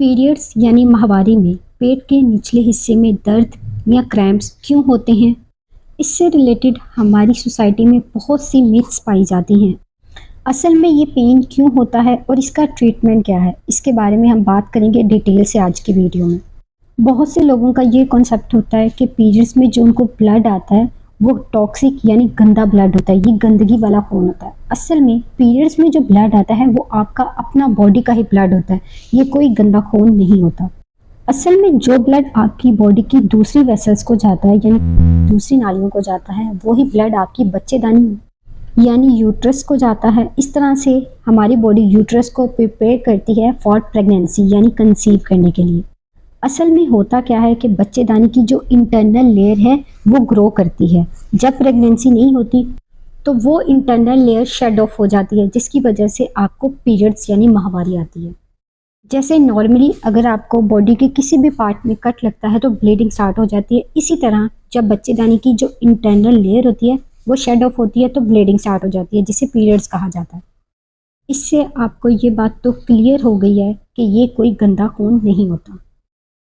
Periods यानी माहवारी में पेट के निचले हिस्से में दर्द या क्रैम्प्स क्यों होते हैं? इससे रिलेटेड हमारी सोसाइटी में बहुत सी मिथ्स पाई जाती हैं। असल में ये पेन क्यों होता है और इसका ट्रीटमेंट क्या है, इसके बारे में हम बात करेंगे डिटेल से आज की वीडियो में। बहुत से लोगों का ये कॉन्सेप्ट होता है कि पीरियड्स में जो उनको ब्लड आता है वो टॉक्सिक यानी गंदा ब्लड होता है, ये गंदगी वाला खून होता है। असल में पीरियड्स में जो ब्लड आता है वो आपका अपना बॉडी का ही ब्लड होता है, ये कोई गंदा खून नहीं होता। असल में जो ब्लड आपकी बॉडी की दूसरी वेसल्स को जाता है यानी दूसरी नालियों को जाता है, वो ही ब्लड आपकी बच्चेदानी यानी यूट्रस को जाता है। इस तरह से हमारी बॉडी यूट्रस को प्रिपेयर करती है फॉर प्रेगनेंसी यानी कंसीव करने के लिए। असल में होता क्या है कि बच्चेदानी की जो इंटरनल लेयर है वो ग्रो करती है। जब प्रेगनेंसी नहीं होती तो वो इंटरनल लेयर शेड ऑफ हो जाती है, जिसकी वजह से आपको पीरियड्स यानी माहवारी आती है। जैसे नॉर्मली अगर आपको बॉडी के किसी भी पार्ट में कट लगता है तो ब्लीडिंग स्टार्ट हो जाती है, इसी तरह जब बच्चेदानी की जो इंटरनल लेयर होती है वो शेड ऑफ होती है तो ब्लीडिंग स्टार्ट हो जाती है, जिसे पीरियड्स कहा जाता है। इससे आपको ये बात तो क्लियर हो गई है कि ये कोई गंदा खून नहीं होता।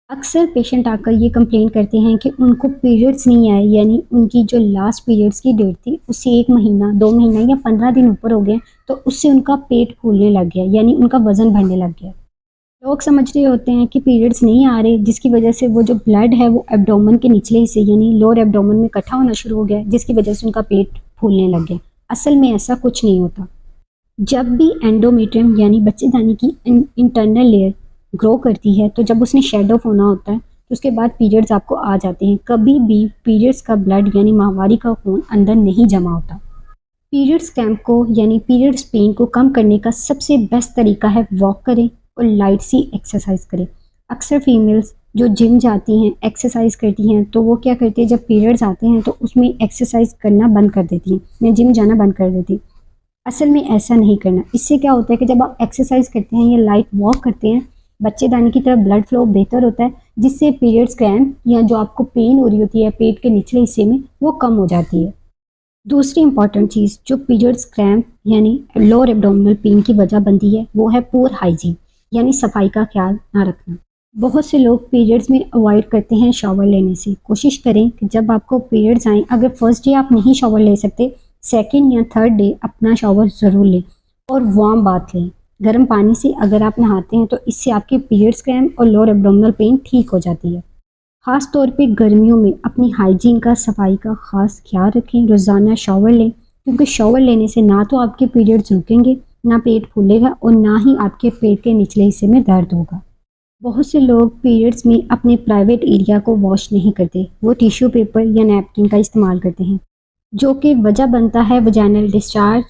अक्सर पेशेंट आकर ये कंप्लेन करते हैं कि उनको पीरियड्स नहीं आए, यानी उनकी जो लास्ट पीरियड्स की डेट थी उससे 1 महीना 2 महीना या 15 दिन ऊपर हो गए, तो उससे उनका पेट फूलने लग गया यानी उनका वज़न बढ़ने लग गया। लोग समझ रहे होते हैं कि पीरियड्स नहीं आ रहे, जिसकी वजह से वो जो ब्लड है वो एब्डोमेन के निचले हिस्से यानी लोअर एब्डोमेन में इकट्ठा होना शुरू हो गया, जिसकी वजह से उनका पेट फूलने लग गया। असल में ऐसा कुछ नहीं होता। जब भी एंडोमेट्रियम यानी बच्चेदानी की इंटरनल लेयर ग्रो करती है तो जब उसने शेड ऑफ होना होता है तो उसके बाद पीरियड्स आपको आ जाते हैं। कभी भी पीरियड्स का ब्लड यानी माहवारी का खून अंदर नहीं जमा होता। पीरियड्स क्रैम्प को यानी पीरियड्स पेन को कम करने का सबसे बेस्ट तरीका है वॉक करें और लाइट सी एक्सरसाइज करें। अक्सर फीमेल्स जो जिम जाती हैं, एक्सरसाइज करती हैं, तो वो क्या करती है, जब पीरियड्स आते हैं तो उसमें एक्सरसाइज करना बंद कर देती हैं या जिम जाना बंद कर देती हैं। असल में ऐसा नहीं करना। इससे क्या होता है कि जब आप एक्सरसाइज करते हैं या लाइट वॉक करते हैं, बच्चेदानी की तरफ ब्लड फ्लो बेहतर होता है, जिससे पीरियड्स क्रैम्प या जो आपको पेन हो रही होती है पेट के निचले हिस्से में वो कम हो जाती है। दूसरी इंपॉर्टेंट चीज़ जो पीरियड्स क्रैम्प यानी लोअर एब्डोमिनल पेन की वजह बनती है वो है पुअर हाइजीन यानी सफाई का ख्याल ना रखना। बहुत से लोग पीरियड्स में अवॉइड करते हैं शावर लेने से। कोशिश करें कि जब आपको पीरियड्स आएँ, अगर फर्स्ट डे आप नहीं शावर ले सकते, सेकेंड या थर्ड डे अपना शावर ज़रूर लें और वार्म बाथ लें। गर्म पानी से अगर आप नहाते हैं तो इससे आपके पीरियड्स क्रैम्प और लोअर एब्डोमिनल पेन ठीक हो जाती है। ख़ास तौर पे गर्मियों में अपनी हाइजीन का, सफाई का ख़ास ख्याल रखें। रोज़ाना शावर लें, क्योंकि शावर लेने से ना तो आपके पीरियड्स रुकेंगे, ना पेट फूलेगा और ना ही आपके पेट के निचले हिस्से में दर्द होगा। बहुत से लोग पीरियड्स में अपने प्राइवेट एरिया को वॉश नहीं करते, वो टिश्यू पेपर या नैपकिन का इस्तेमाल करते हैं, जो कि वजह बनता है वजाइनल डिस्चार्ज,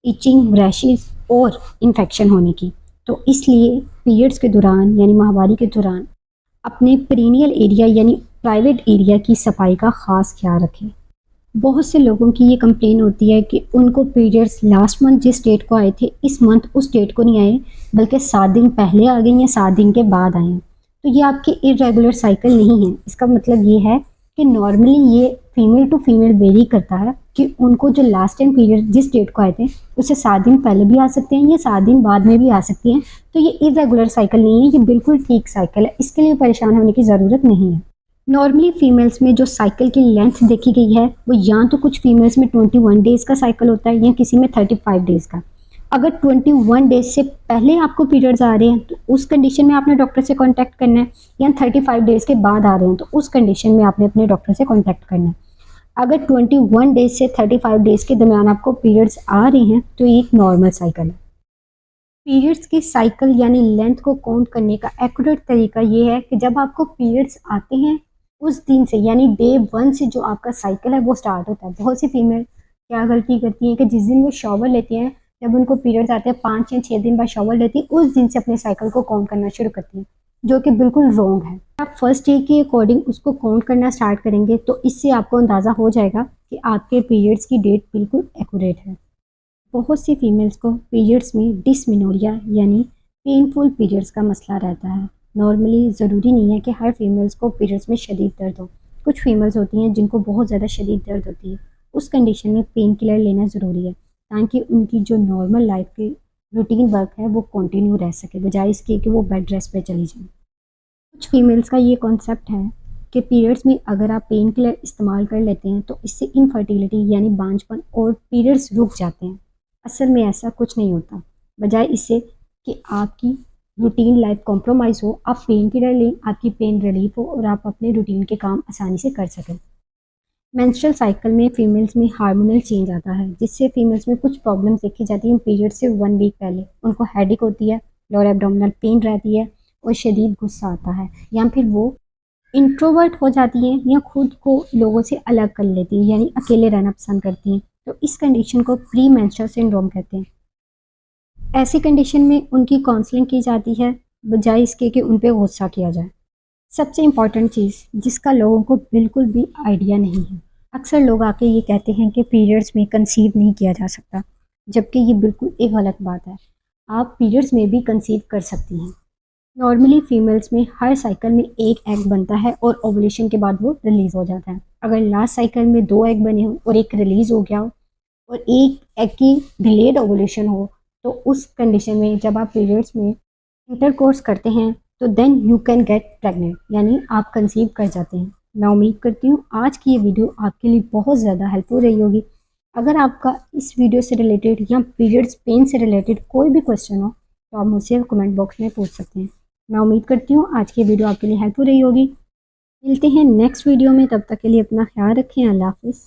इचिंग, रैशेस और इन्फेक्शन होने की। तो इसलिए पीरियड्स के दौरान यानी माहवारी के दौरान अपने पेरिनियल एरिया यानी प्राइवेट एरिया की सफाई का ख़ास ख्याल रखें। बहुत से लोगों की ये कंप्लेन होती है कि उनको पीरियड्स लास्ट मंथ जिस डेट को आए थे, इस मंथ उस डेट को नहीं आए, बल्कि 7 दिन पहले आ गए या 7 दिन के बाद आए हैं। तो ये आपके इरेगुलर साइकिल नहीं है। इसका मतलब ये है कि नॉर्मली ये फीमेल टू फीमेल वेरी करता है कि उनको जो लास्ट टाइम पीरियड जिस डेट को आए थे उससे 7 दिन पहले भी आ सकते हैं या 7 दिन बाद में भी आ सकती हैं। तो ये इरेगुलर साइकिल नहीं है, ये बिल्कुल ठीक साइकिल है। इसके लिए परेशान होने की ज़रूरत नहीं है। नॉर्मली फीमेल्स में जो साइकिल की लेंथ देखी गई है वो या तो कुछ फीमेल्स में 21 डेज़ का साइकिल होता है या किसी में 35 डेज़ का। अगर 21 डेज से पहले आपको पीरियड्स आ रहे हैं तो उस कंडीशन में आपने डॉक्टर से कांटेक्ट करना है, या 35 डेज़ के बाद आ रहे हैं तो उस कंडीशन में आपने अपने डॉक्टर से कांटेक्ट करना है। अगर 21 डेज से 35 डेज़ के दरमियान आपको पीरियड्स आ रहे हैं तो ये एक नॉर्मल साइकिल है। पीरियड्स की साइकिल यानी लेंथ को काउंट करने का एक्यूरेट तरीका ये है कि जब आपको पीरियड्स आते हैं उस दिन से यानी डे 1 से जो आपका साइकिल है वो स्टार्ट होता है। बहुत सी फीमेल क्या गलती करती हैं कि जिस दिन वो शॉवर लेती हैं, जब उनको पीरियड्स आते हैं 5 या 6 दिन बाद शॉवर लेती है, उस दिन से अपने साइकिल को काउंट करना शुरू करती हैं, जो कि बिल्कुल रॉन्ग है। आप फर्स्ट डे के अकॉर्डिंग उसको काउंट करना स्टार्ट करेंगे तो इससे आपको अंदाज़ा हो जाएगा कि आपके पीरियड्स की डेट बिल्कुल एक्यूरेट है। बहुत सी फीमेल्स को पीरियड्स में डिसमेनोरिया यानी पेनफुल पीरियड्स का मसला रहता है। नॉर्मली ज़रूरी नहीं है कि हर फीमेल्स को पीरियड्स में शदीद दर्द हो। कुछ फीमेल्स होती हैं जिनको बहुत ज़्यादा शदीद दर्द होती है। उस कंडीशन में पेन किलर लेना ज़रूरी है ताकि उनकी जो नॉर्मल लाइफ की रूटीन वर्क है वो कंटिन्यू रह सके, बजाय इसके कि वो बेड रेस्ट पे चली जाए। कुछ फीमेल्स का ये कॉन्सेप्ट है कि पीरियड्स में अगर आप पेन किलर इस्तेमाल कर लेते हैं तो इससे इनफर्टिलिटी यानी बांझपन और पीरियड्स रुक जाते हैं। असल में ऐसा कुछ नहीं होता, बजाय इससे कि आपकी रूटीन लाइफ कॉम्प्रोमाइज़ हो, आप पेन किलर लें, आपकी पेन रिलीफ हो और आप अपने रूटीन के काम आसानी से कर सकें। मेंस्ट्रुअल साइकिल में फीमेल्स में हार्मोनल चेंज आता है, जिससे फीमेल्स में कुछ प्रॉब्लम्स देखी जाती हैं। पीरियड से 1 वीक पहले उनको हेडेक होती है, लोअर एब्डोमिनल पेन रहती है और शदीद गुस्सा आता है, या फिर वो इंट्रोवर्ट हो जाती हैं या खुद को लोगों से अलग कर लेती हैं, यानी अकेले रहना पसंद करती हैं। तो इस कंडीशन को प्री मेंस्ट्रुअल सिंड्रोम कहते हैं। ऐसी कंडीशन में उनकी काउंसलिंग की जाती है, बजाय इसके कि उन पे गुस्सा किया जाए। सबसे इम्पॉर्टेंट चीज़ जिसका लोगों को बिल्कुल भी आइडिया नहीं है, अक्सर लोग आके ये कहते हैं कि पीरियड्स में कंसीव नहीं किया जा सकता, जबकि ये बिल्कुल एक गलत बात है। आप पीरियड्स में भी कंसीव कर सकती हैं। नॉर्मली फीमेल्स में हर साइकिल में एक एग बनता है और ओवुलेशन के बाद वो रिलीज़ हो जाता है। अगर लास्ट साइकिल में 2 एग बने हो और एक रिलीज़ हो गया हो और एक एग की डिलेड ओवुलेशन हो, तो उस कंडीशन में जब आप पीरियड्स में इंटरकोर्स करते हैं तो then you can get pregnant, यानी आप कंसीव कर जाते हैं। मैं उम्मीद करती हूँ आज की ये वीडियो आपके लिए बहुत ज़्यादा हेल्पफुल रही होगी। अगर आपका इस वीडियो से रिलेटेड या पीरियड्स पेन से रिलेटेड कोई भी क्वेश्चन हो तो आप मुझसे कमेंट बॉक्स में पूछ सकते हैं। मैं उम्मीद करती हूँ आज की वीडियो आपके लिए हेल्पफुल रही होगी। मिलते हैं नेक्स्ट वीडियो में, तब तक के लिए अपना ख्याल रखें। अल्लाह हाफिज़।